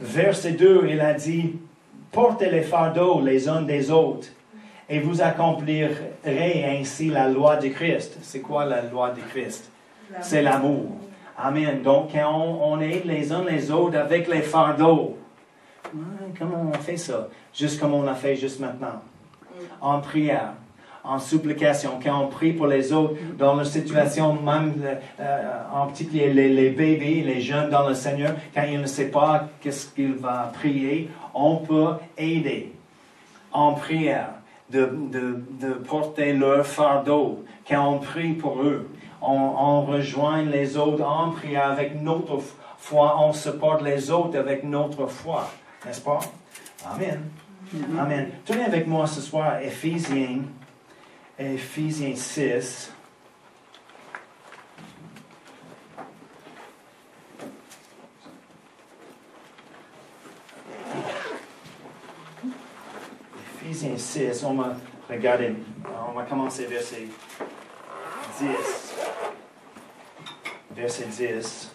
Verset 2, il a dit, portez les fardeaux les uns des autres et vous accomplirez ainsi la loi de Christ. C'est quoi la loi de Christ? C'est l'amour. Amen. Donc, quand on aide les uns les autres avec les fardeaux, comment on fait ça? Juste comme on a fait juste maintenant. En prière, en supplication, quand on prie pour les autres, dans leur situation, même en particulier les bébés, les jeunes dans le Seigneur, quand ils ne savent pas qu'est-ce qu'ils vont prier, on peut aider en prière de porter leur fardeau. Quand on prie pour eux, on rejoint les autres en prière avec notre foi, on supporte les autres avec notre foi. N'est-ce pas? Amen. Amen. Tournez avec moi ce soir, Éphésiens 6. Éphésiens 6, on va regarder, on va commencer verset 10. Verset 10.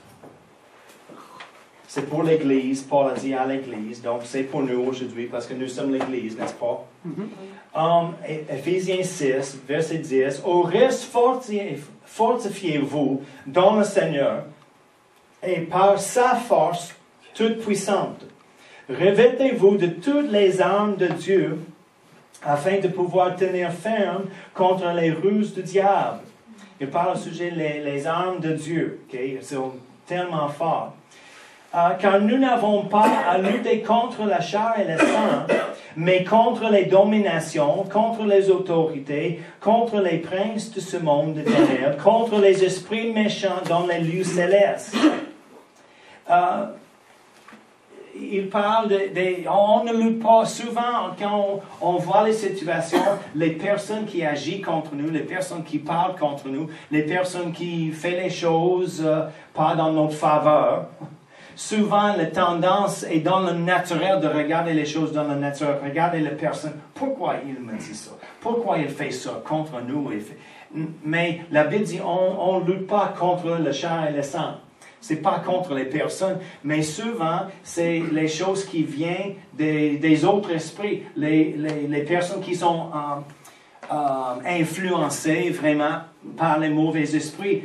C'est pour l'Église, Paul a dit à l'Église, donc c'est pour nous aujourd'hui parce que nous sommes l'Église, n'est-ce pas? Éphésiens 6, verset 10. Au reste, fortifiez-vous dans le Seigneur et par sa force toute puissante. Revêtez-vous de toutes les armes de Dieu afin de pouvoir tenir ferme contre les ruses du diable. Il parle au sujet les armes de Dieu, okay? C'est tellement fort. Car nous n'avons pas à lutter contre la chair et le sang, mais contre les dominations, contre les autorités, contre les princes de ce monde de ténèbres, contre les esprits méchants dans les lieux célestes. Il parle on ne lutte pas souvent quand on voit les situations, les personnes qui agissent contre nous, les personnes qui parlent contre nous, les personnes qui font les choses pas dans notre faveur. Souvent, la tendance est dans le naturel de regarder les choses dans le naturel. Regarder la personne. Pourquoi il me dit ça? Pourquoi il fait ça contre nous? Mais la Bible dit, on ne lutte pas contre le chair et le sang. Ce n'est pas contre les personnes, mais souvent, c'est les choses qui viennent des autres esprits. Les personnes qui sont influencées vraiment par les mauvais esprits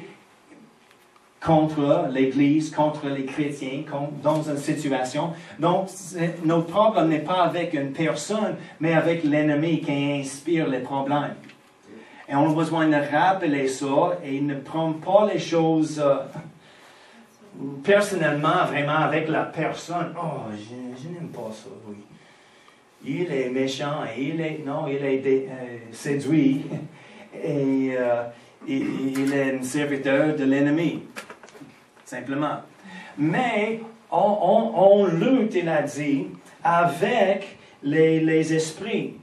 contre l'Église, contre les chrétiens, dans une situation. Donc, notre problème n'est pas avec une personne, mais avec l'ennemi qui inspire les problèmes. Et on a besoin de rappeler ça et ne prendre pas les choses personnellement, vraiment avec la personne. Oh, je n'aime pas ça, oui. Il est méchant, il est séduit et il est un serviteur de l'ennemi. Simplement. Mais on lutte, il a dit, avec les esprits,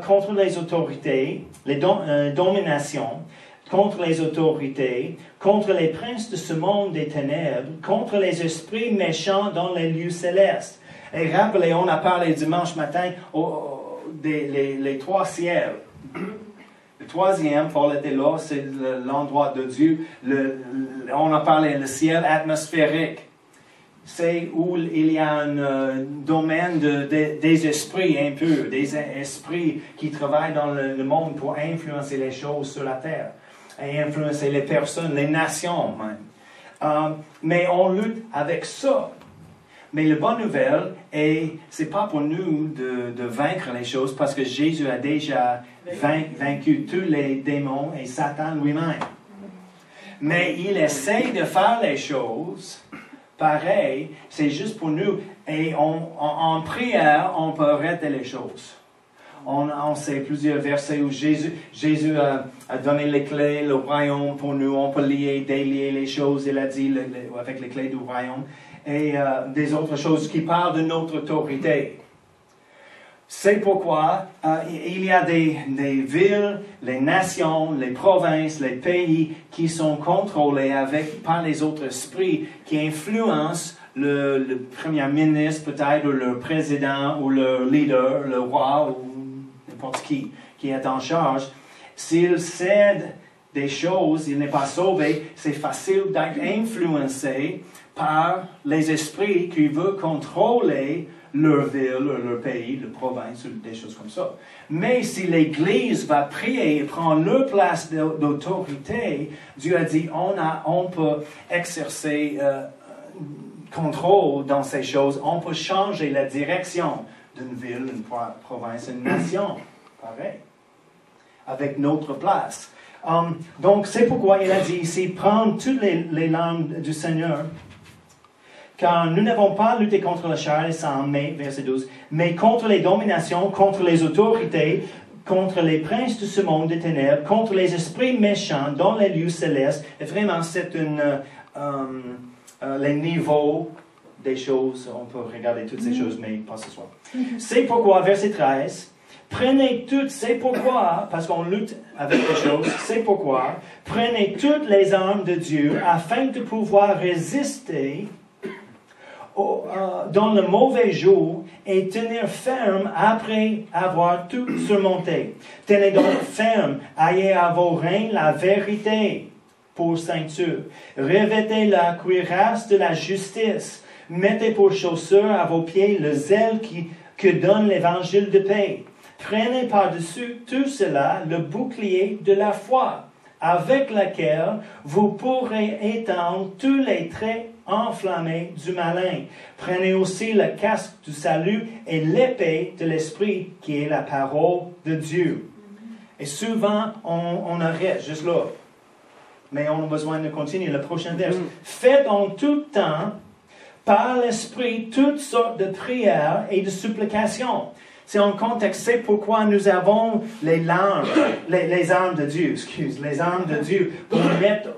contre les autorités, les dominations, contre les autorités, contre les princes de ce monde des ténèbres, contre les esprits méchants dans les lieux célestes. Et rappelez, on a parlé dimanche matin les trois ciels. Le troisième, Paul était là, c'est l'endroit de Dieu. On a parlé du ciel atmosphérique. C'est où il y a un domaine des esprits impurs, des esprits qui travaillent dans le monde pour influencer les choses sur la terre, et influencer les personnes, les nations même. Mais on lutte avec ça. Mais la bonne nouvelle, c'est pas pour nous de vaincre les choses, parce que Jésus a déjà vaincu tous les démons et Satan lui-même. Mais il essaie de faire les choses pareil, c'est juste pour nous. Et en prière, on peut arrêter les choses. On sait plusieurs versets où Jésus a donné les clés, le royaume pour nous. On peut lier, délier les choses, il a dit, avec les clés du royaume. Et des autres choses qui parlent de notre autorité. C'est pourquoi il y a des villes, les nations, les provinces, les pays qui sont contrôlés par les autres esprits qui influencent le premier ministre peut-être, ou le président, ou le leader, le roi, ou n'importe qui est en charge. S'il cède des choses, il n'est pas sauvé, c'est facile d'être influencé par les esprits qui veulent contrôler leur ville, leur pays, leur province, ou des choses comme ça. Mais si l'Église va prier et prendre leur place d'autorité, Dieu a dit, on peut exercer contrôle dans ces choses, on peut changer la direction d'une ville, une province, une nation. Pareil. Avec notre place. Donc, c'est pourquoi il a dit ici, prendre toutes les langues du Seigneur, car nous n'avons pas lutté contre le chair et le sang, mais, verset 12, mais contre les dominations, contre les autorités, contre les princes de ce monde des ténèbres, contre les esprits méchants dans les lieux célestes. Et vraiment, c'est les niveaux des choses. On peut regarder toutes ces choses, mais pas ce soir. C'est pourquoi, verset 13, prenez toutes, c'est pourquoi, parce qu'on lutte avec les choses, c'est pourquoi, prenez toutes les armes de Dieu afin de pouvoir résister dans le mauvais jour et tenir ferme après avoir tout surmonté. Tenez donc ferme, ayez à vos reins la vérité pour ceinture. Revêtez la cuirasse de la justice. Mettez pour chaussure à vos pieds le zèle que donne l'évangile de paix. Prenez par-dessus tout cela le bouclier de la foi, avec lequel vous pourrez éteindre tous les traits enflammés du malin. Prenez aussi le casque du salut et l'épée de l'esprit, qui est la parole de Dieu. Et souvent, on arrête juste là. Mais on a besoin de continuer. Le prochain verset. Faites en tout temps, par l'esprit, toutes sortes de prières et de supplications. C'est en contexte, c'est pourquoi nous avons les armes de Dieu, les armes de Dieu, pour mettre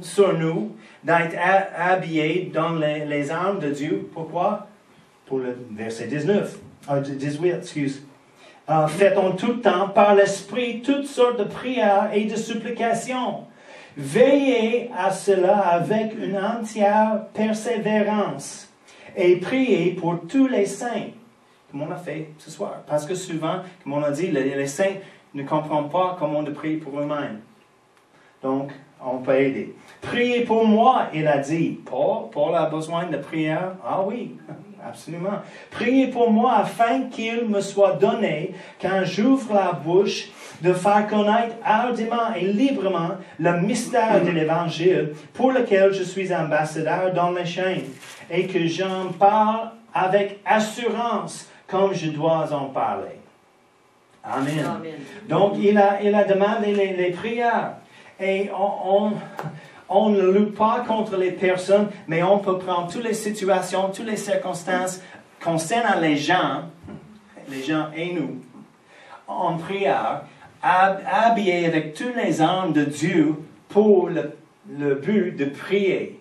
sur nous, d'être habillés dans les armes de Dieu. Pourquoi? Pour le verset 18, faites en tout temps, par l'esprit, toutes sortes de prières et de supplications. Veillez à cela avec une entière persévérance et priez pour tous les saints. Comme on a fait ce soir. Parce que souvent, comme on a dit, les saints ne comprennent pas comment on prie pour eux-mêmes. Donc, on peut aider. Priez pour moi, il a dit. Paul a besoin de prière. Ah oui, absolument. Priez pour moi afin qu'il me soit donné, quand j'ouvre la bouche, de faire connaître hardiment et librement le mystère de l'Évangile pour lequel je suis ambassadeur dans les chaînes, et que j'en parle avec assurance comme je dois en parler. Amen. Amen. Donc, il a demandé les prières. Et on ne lutte pas contre les personnes, mais on peut prendre toutes les situations, toutes les circonstances concernant les gens et nous, en prière, habillés avec toutes les armes de Dieu pour le but de prier.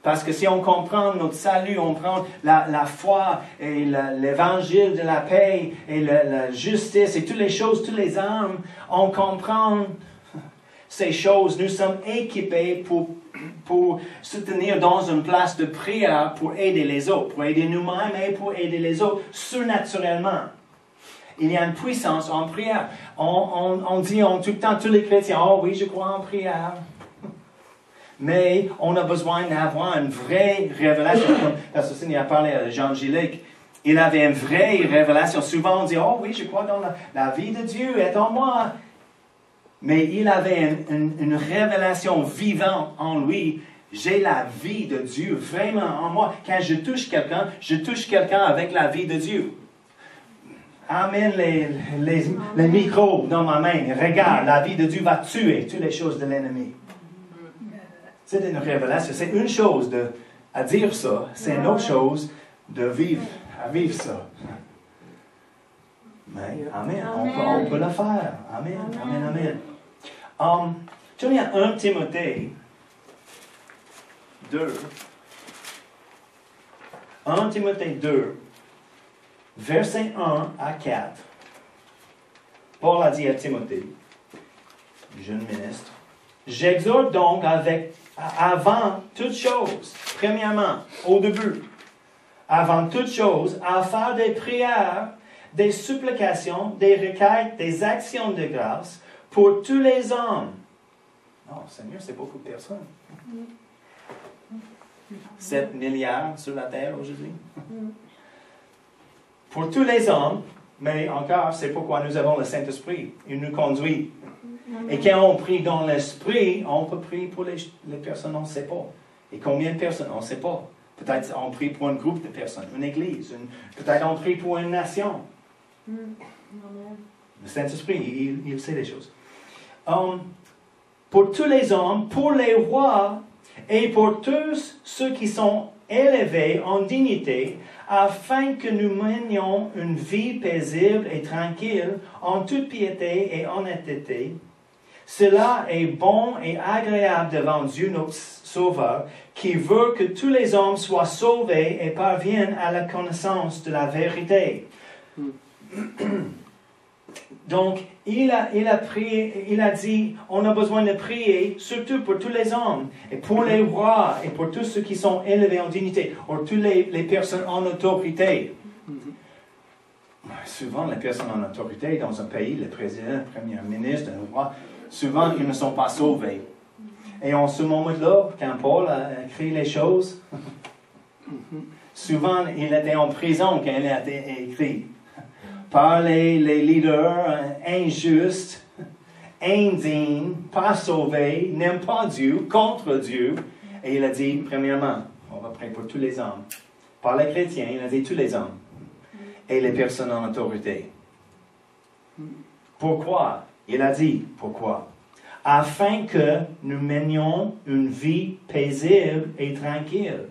Parce que si on comprend notre salut, on prend la foi et l'évangile de la paix et la justice et toutes les choses, toutes les armes, on comprend ces choses. Nous sommes équipés pour se tenir dans une place de prière pour aider les autres, pour aider nous-mêmes et pour aider les autres surnaturellement. Il y a une puissance en prière. On dit en tout temps, tous les chrétiens, oh oui, je crois en prière. Mais on a besoin d'avoir une vraie révélation. Comme Pasteur Sidney a parlé à Jean Gillick, il avait une vraie révélation. Souvent on dit, oh oui, je crois dans la vie de Dieu est en moi. Mais il avait une révélation vivante en lui. J'ai la vie de Dieu vraiment en moi. Quand je touche quelqu'un avec la vie de Dieu. Amène les micros dans ma main. Regarde, la vie de Dieu va tuer toutes les choses de l'ennemi. C'est une révélation. C'est une chose à dire ça. C'est une autre chose à vivre ça. Mais, amen. On peut le faire. Amen. Amen. Tu vois, il y a 1 Timothée 2. 1 Timothée 2, versets 1 à 4. Paul a dit à Timothée, jeune ministre, j'exhorte donc avant toute chose, premièrement, au début, avant toute chose, à faire des prières, des supplications, des requêtes, des actions de grâce pour tous les hommes. Non, Seigneur, c'est beaucoup de personnes. 7 milliards sur la terre aujourd'hui. Pour tous les hommes, mais encore, c'est pourquoi nous avons le Saint-Esprit. Il nous conduit. Et quand on prie dans l'Esprit, on peut prier pour les personnes, on ne sait pas. Et combien de personnes, on ne sait pas. Peut-être on prie pour un groupe de personnes, une église. Peut-être on prie pour une nation. Le Saint-Esprit, il sait les choses. Pour tous les hommes, pour les rois et pour tous ceux qui sont élevés en dignité, afin que nous menions une vie paisible et tranquille, en toute piété et honnêteté. Cela est bon et agréable devant Dieu notre Sauveur, qui veut que tous les hommes soient sauvés et parviennent à la connaissance de la vérité. Donc, il a dit, on a besoin de prier, surtout pour tous les hommes, et pour les rois, et pour tous ceux qui sont élevés en dignité, ou toutes les personnes en autorité. Souvent, les personnes en autorité dans un pays, le président, le premier ministre, le roi, souvent, ils ne sont pas sauvés. Et en ce moment-là, quand Paul a écrit les choses, souvent, il était en prison quand il a été écrit. Par les leaders injustes, indignes, pas sauvés, n'aiment pas Dieu, contre Dieu. Et il a dit, premièrement, on va prier pour tous les hommes. Par les chrétiens, il a dit tous les hommes. Et les personnes en autorité. Pourquoi? Il a dit, pourquoi? Afin que nous menions une vie paisible et tranquille.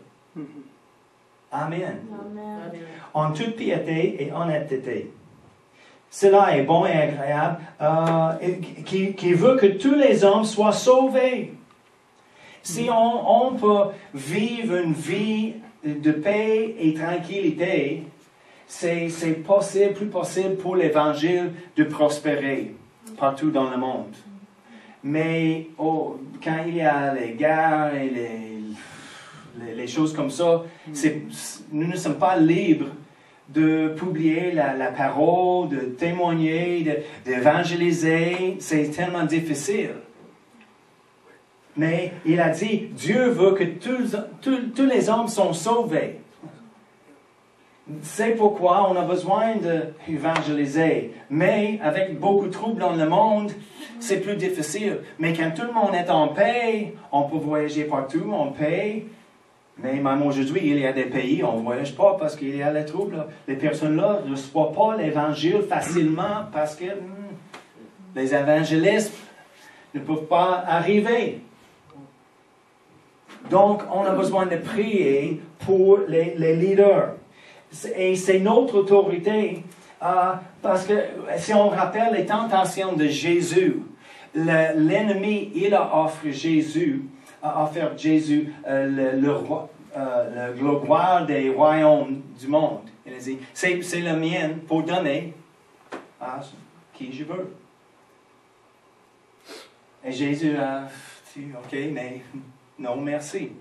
Amen. Amen. En toute piété et honnêteté. Cela est bon et agréable, qui veut que tous les hommes soient sauvés. Si on peut vivre une vie de paix et tranquillité, c'est possible, plus possible pour l'Évangile de prospérer partout dans le monde. Mais quand il y a les guerres et les choses comme ça, nous ne sommes pas libres de publier la parole, de témoigner, d'évangéliser. C'est tellement difficile. Mais il a dit, Dieu veut que tous les hommes sont sauvés. C'est pourquoi on a besoin d'évangéliser. Mais avec beaucoup de troubles dans le monde, c'est plus difficile. Mais quand tout le monde est en paix, on peut voyager partout en paix. Mais même aujourd'hui, il y a des pays, on ne voyage pas parce qu'il y a les troubles. Les personnes-là ne reçoivent pas l'Évangile facilement parce que les évangélistes ne peuvent pas arriver. Donc, on a besoin de prier pour les leaders. Et c'est notre autorité parce que si on rappelle les tentations de Jésus, l'ennemi, il a offert Jésus le gloire des royaumes du monde. Il a dit, c'est le mien pour donner à qui je veux. Et Jésus a dit, ok, mais non, merci.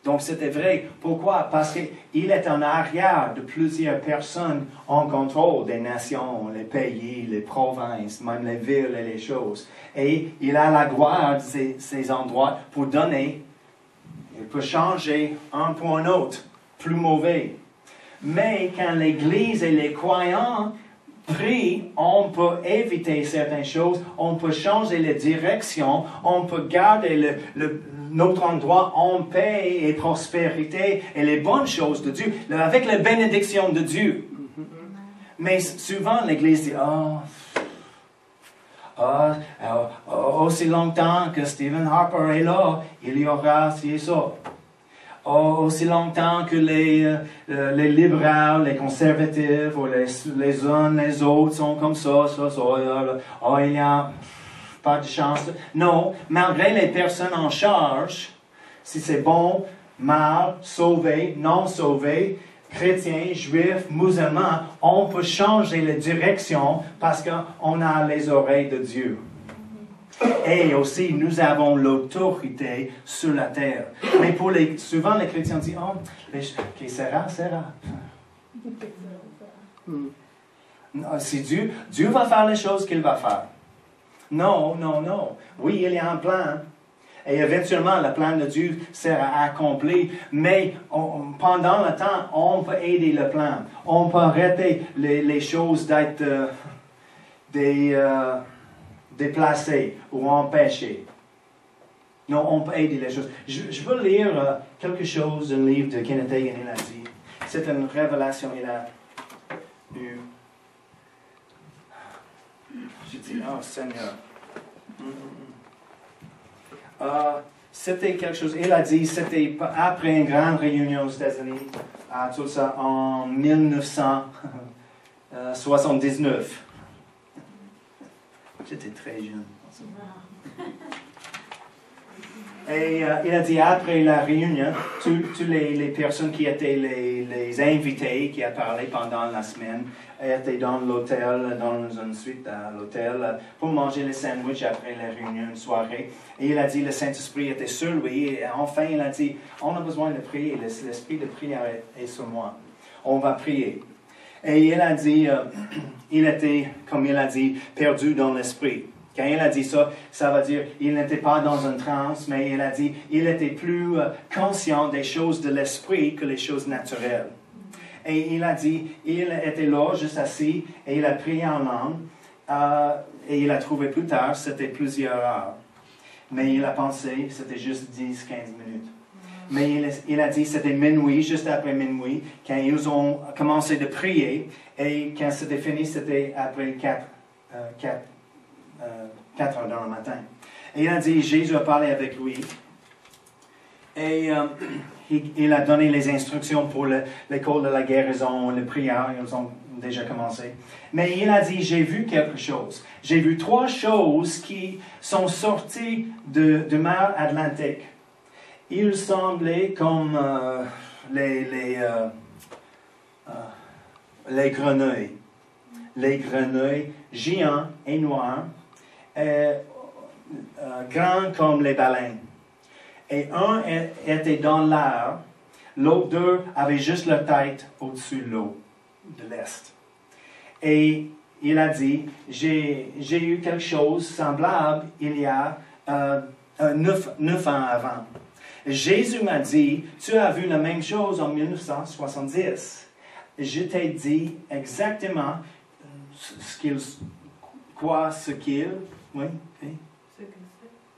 Donc c'était vrai. Pourquoi? Parce qu'il est en arrière de plusieurs personnes en contrôle des nations, les pays, les provinces, même les villes et les choses. Et il a la gloire de ces endroits pour donner. Il peut changer un pour un autre, plus mauvais. Mais quand l'Église et les croyants prient, on peut éviter certaines choses, on peut changer les directions, on peut garder notre endroit en paix et prospérité et les bonnes choses de Dieu, avec la bénédiction de Dieu. Mais souvent, l'Église dit, aussi longtemps que Stephen Harper est là, il y aura ci et ça. Aussi longtemps que les libéraux, les conservatifs, ou les uns, les autres sont comme ça, il n'y a pas de chance. Non, malgré les personnes en charge, si c'est bon, mal, sauvé, non sauvé, chrétiens, juifs, musulmans, on peut changer la direction parce qu'on a les oreilles de Dieu. Et aussi, nous avons l'autorité sur la terre. Mais souvent, les chrétiens disent, qui sera. C'est Dieu. Dieu va faire les choses qu'il va faire. Non. Oui, il y a un plan. Et éventuellement, le plan de Dieu sera accompli. Mais pendant le temps, on peut aider le plan. On peut arrêter les choses d'être déplacées ou empêchées. Non, on peut aider les choses. Je veux lire quelque chose d'un livre de Kenneth Hagin. Il a dit, c'est une révélation qu'il a eue. Je dis, oh Seigneur. C'était quelque chose, il a dit, c'était après une grande réunion aux États-Unis, tout ça en 1979. J'étais très jeune. Et il a dit, après la réunion, toutes les personnes qui étaient les invités, qui ont parlé pendant la semaine, étaient dans l'hôtel, dans une suite à l'hôtel, pour manger les sandwichs après la réunion, une soirée. Et il a dit, le Saint-Esprit était sur lui. Et enfin, il a dit, on a besoin de prier. L'Esprit de prière est sur moi. On va prier. Et il a dit, il était, comme il a dit, perdu dans l'Esprit. Quand il a dit ça, ça veut dire il n'était pas dans une transe, mais il a dit il était plus conscient des choses de l'esprit que les choses naturelles. Et il a dit, il était là, juste assis, et il a prié en langue, et il a trouvé plus tard, c'était plusieurs heures. Mais il a pensé, c'était juste 10-15 minutes. Mais il a dit, c'était minuit, juste après minuit, quand ils ont commencé de prier, et quand c'était fini, c'était après 4 heures dans le matin. Et il a dit, Jésus a parlé avec lui. Et il a donné les instructions pour l'école de la guérison, les prières, ils ont déjà commencé. Mais il a dit, j'ai vu quelque chose. J'ai vu 3 choses qui sont sorties de mer Atlantique. Il semblait comme les grenouilles. Les grenouilles géants et noirs, grands comme les baleines. Et un était dans l'air, l'autre deux avait juste la tête au-dessus de l'eau, de l'est. Et il a dit, j'ai eu quelque chose semblable il y a 9 ans avant. Jésus m'a dit, tu as vu la même chose en 1970. Je t'ai dit exactement ce qu'il, oui, okay.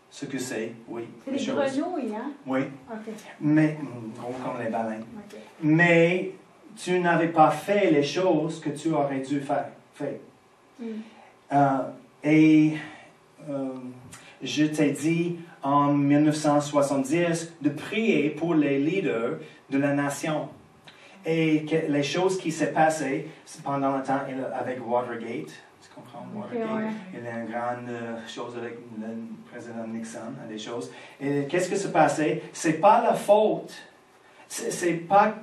Ce que c'est, oui. C'est les grenouilles, hein? Oui. Okay. Mais, gros comme les baleines. Okay. Mais tu n'avais pas fait les choses que tu aurais dû faire. Je t'ai dit en 1970 de prier pour les leaders de la nation. Et que les choses qui s'est passées pendant le temps avec Watergate, tu comprends, Watergate, ouais. il y a une grande chose avec le président Nixon, des choses. Et qu'est-ce qui s'est passé? C'est pas la faute, c'est pas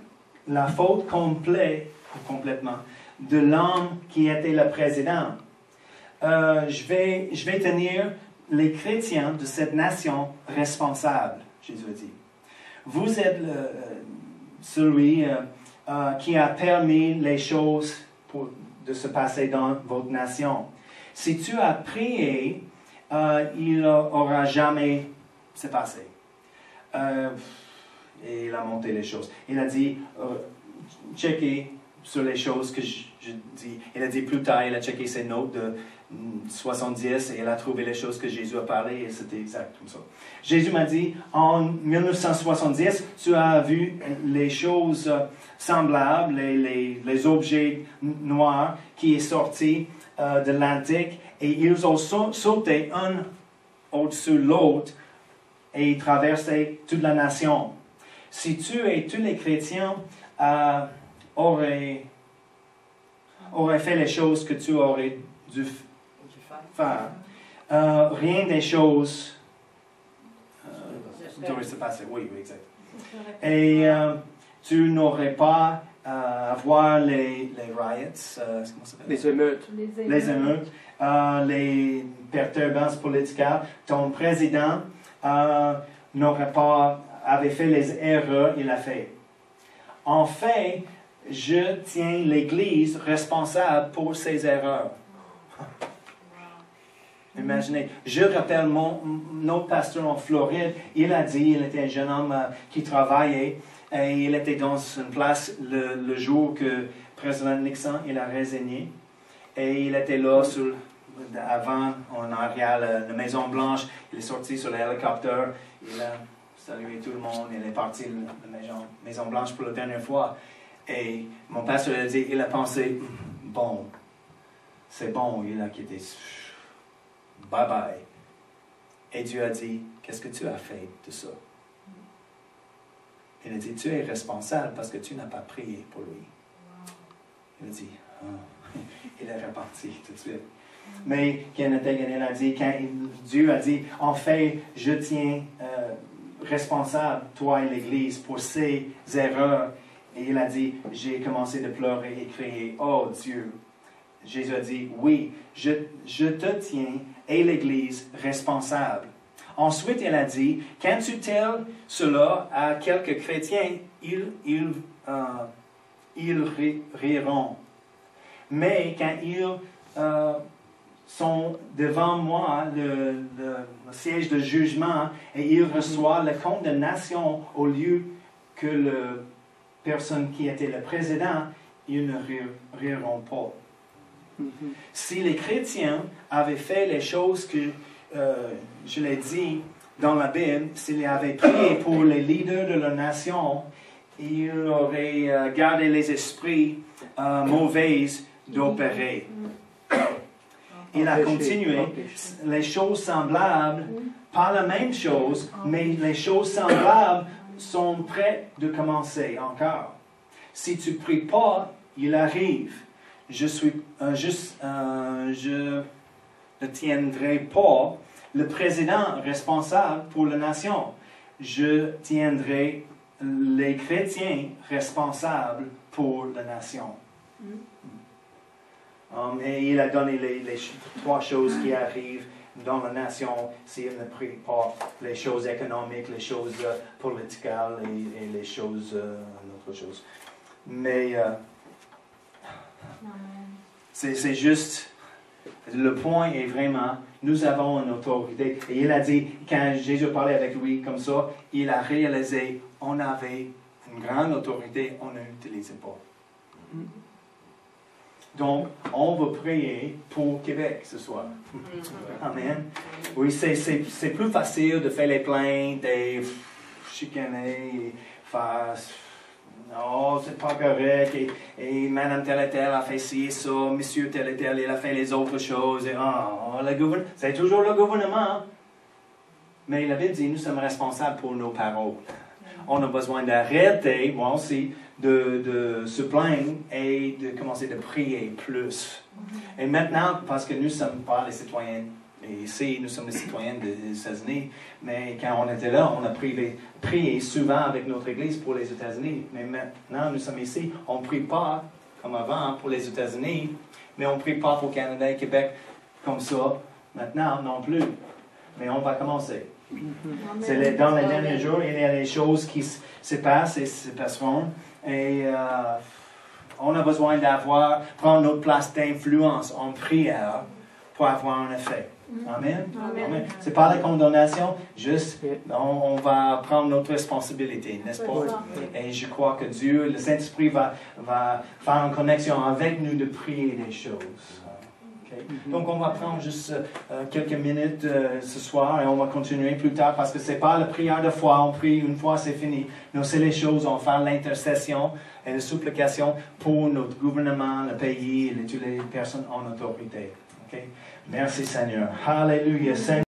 la faute complètement de l'homme qui était le président. Je vais tenir les chrétiens de cette nation responsables, Jésus a dit. Vous êtes celui qui a permis les choses de se passer dans votre nation. Si tu as prié, il n'aura jamais se passé. Et il a monté les choses. Il a dit, checker sur les choses que je dis. Il a dit plus tard, il a checké ses notes de 70 et il a trouvé les choses que Jésus a parlé et c'était exact comme ça. Jésus m'a dit, en 1970, tu as vu les choses semblables, les objets noirs qui sont sortis de l'Atlantique et ils ont sauté un au-dessus de l'autre et traversé toute la nation. Si tu et tous les chrétiens auraient fait les choses que tu aurais dû faire, rien des choses devrait se passer. Oui, exact. Et tu n'aurais pas à voir les riots, comment ça s'appelle? Les émeutes. Les émeutes, les perturbances politiques. Ton président avait fait les erreurs, il a fait. En fait, je tiens l'Église responsable pour ses erreurs. Imaginez. Je rappelle notre pasteur en Floride, il a dit, il était un jeune homme qui travaillait et il était dans une place le jour que le président Nixon il a résigné. Et il était là avant, en arrière, la Maison Blanche. Il est sorti sur l'hélicoptère. Il a salué tout le monde. Il est parti de la Maison Blanche pour la dernière fois. Et mon pasteur a dit, il a pensé, bon, c'est bon, il a quitté. Bye bye. Et Dieu a dit, qu'est-ce que tu as fait de ça? Il a dit, tu es responsable parce que tu n'as pas prié pour lui. Il a dit, il est reparti tout de suite. Mais Kenneth Hagin a dit, quand Dieu a dit, en fait, je tiens responsable, toi et l'Église, pour ces erreurs. Et il a dit, j'ai commencé de pleurer et crier, oh Dieu. Jésus a dit, oui, je te tiens et l'Église responsable. Ensuite, il a dit, quand tu telles cela à quelques chrétiens, ils riront. Mais quand ils sont devant moi, le siège de jugement, et ils reçoivent la condamnation au lieu que la personne qui était le président, ils ne riront pas. Si les chrétiens avaient fait les choses que je l'ai dit dans la Bible, s'ils avaient prié pour les leaders de la nation, ils auraient gardé les esprits mauvais d'opérer. Il a continué les choses semblables, pas la même chose, mais les choses semblables sont prêtes de commencer encore. Si tu ne pries pas, il arrive. Je ne tiendrai pas le président responsable pour la nation. Je tiendrai les chrétiens responsables pour la nation. Et il a donné les trois choses qui arrivent dans la nation s'il ne prie pas: les choses économiques, les choses politiques et les choses, autre chose. Mais c'est juste, le point est vraiment, nous avons une autorité. Et il a dit, quand Jésus parlait avec lui comme ça, il a réalisé, on avait une grande autorité, on ne l'utilisait pas. Donc, on va prier pour Québec ce soir. Amen. Oui, c'est plus facile de faire les plaintes et chicaner, et faire non, c'est pas correct, et madame telle et telle a fait ci et ça, monsieur tel et tel, il a fait les autres choses, et c'est toujours le gouvernement. Mais la Bible dit, nous sommes responsables pour nos paroles. On a besoin d'arrêter, moi aussi, de se plaindre et de commencer de prier plus. Et maintenant, parce que nous ne sommes pas les citoyens, et ici, nous sommes les citoyens des États-Unis, mais quand on était là, on a prié souvent avec notre Église pour les États-Unis. Mais maintenant, nous sommes ici, on ne prie pas comme avant pour les États-Unis, mais on ne prie pas pour le Canada et Québec comme ça maintenant non plus. Mais on va commencer. Dans les derniers jours, il y a des choses qui se passent et se passeront. Et on a besoin prendre notre place d'influence en prière pour avoir un effet. Amen. Amen. Ce n'est pas la condamnation, juste on va prendre notre responsabilité, n'est-ce pas? Et je crois que Dieu, le Saint-Esprit va faire une connexion avec nous de prier des choses. Okay? Donc on va prendre juste quelques minutes ce soir et on va continuer plus tard parce que ce n'est pas la prière de foi, on prie une fois, c'est fini. Non, c'est les choses, on va faire l'intercession et la supplication pour notre gouvernement, le pays et toutes les personnes en autorité. Okay? Merci Seigneur. Alléluia. Seigneur.